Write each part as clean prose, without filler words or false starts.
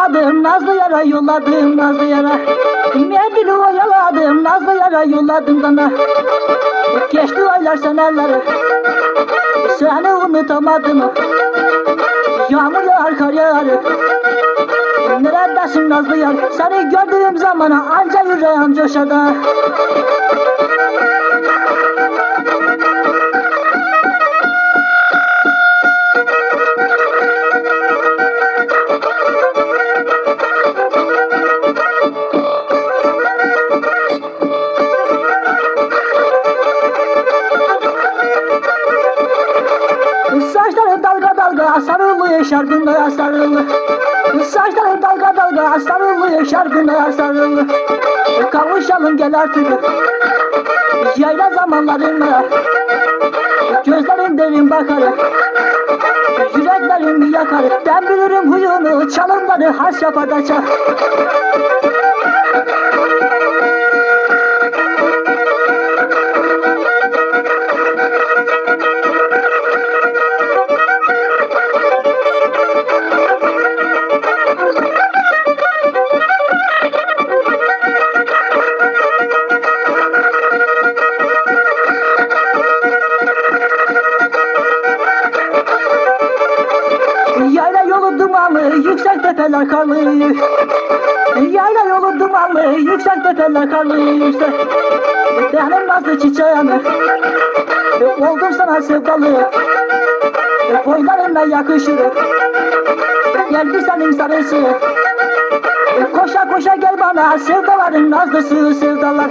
oyaladım nazlı yara, yolladım nazlı yara. Mendili oyaladım nazlı yara, yolladım bana. Geçti aylar seneleri, seni unutamadım. Yağmur yağar kar yağar, neredesin nazlı yar? Seni gördüğüm zamana anca yüreğim coşar da. Saçları dalga dalga sarılıyor şarkında sarılı. Saçları dalga dalga sarılıyor şarkında sarılı. Kavuşalım gel artık yayla zamanlarına. Gözlerin derin bakar, yüreklerimi yakar. Ben bilirim huyunu, çalımları has yapar da çal. Yayla yolu dumanlı, yüksek tepeler karlı. Yayla yolu dumanlı, yüksek tepeler karlı. Benim nazlı çiçeğim, oldum sana sevdalı. Boylarına yakışır, geldi senin sarısı. Koşa koşa gel bana, sevdaların nazlısı sevdalar.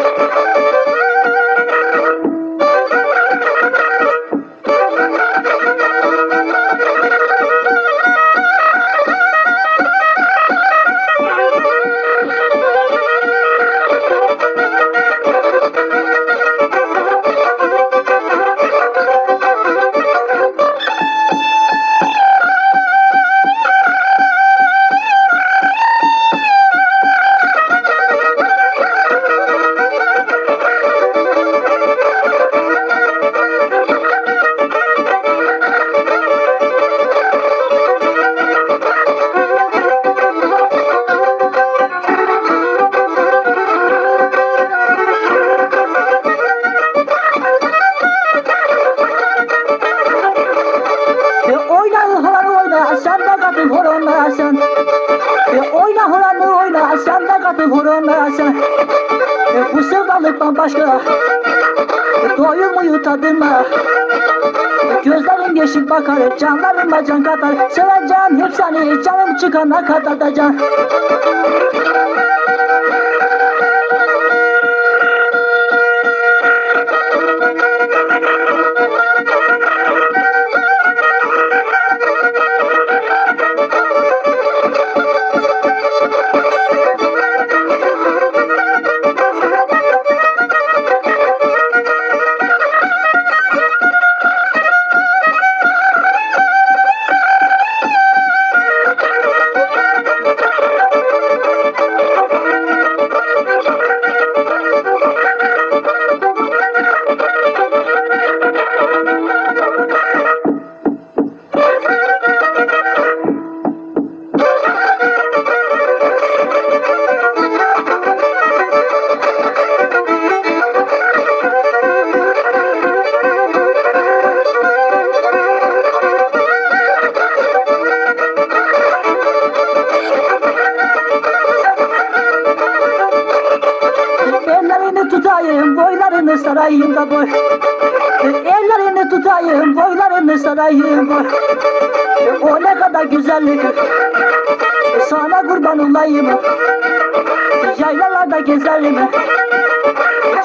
Sen de katıl horona sen. Oyna horanı oyna, sen de katıl horona sen. Bu sevdalıktan başka doyur muyu tadına. Gözlerim yeşil bakar, canlarıma can katar. Seveceğim hep seni, canım çıkana kadar da can. Tutayım boylarını sarayım boy. Ellerini tutayım boylarını sarayım boy. O ne kadar güzellik, sana kurban olayım. Yaylalarda gezerim,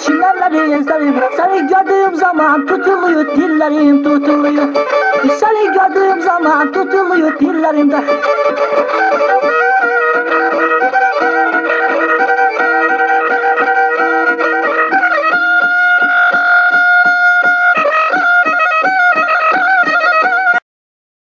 çimenleri ezerim. Seni gördüğüm zaman tutuluyor dillerim tutuluyor. Seni gördüğüm zaman tutuluyor dillerimde.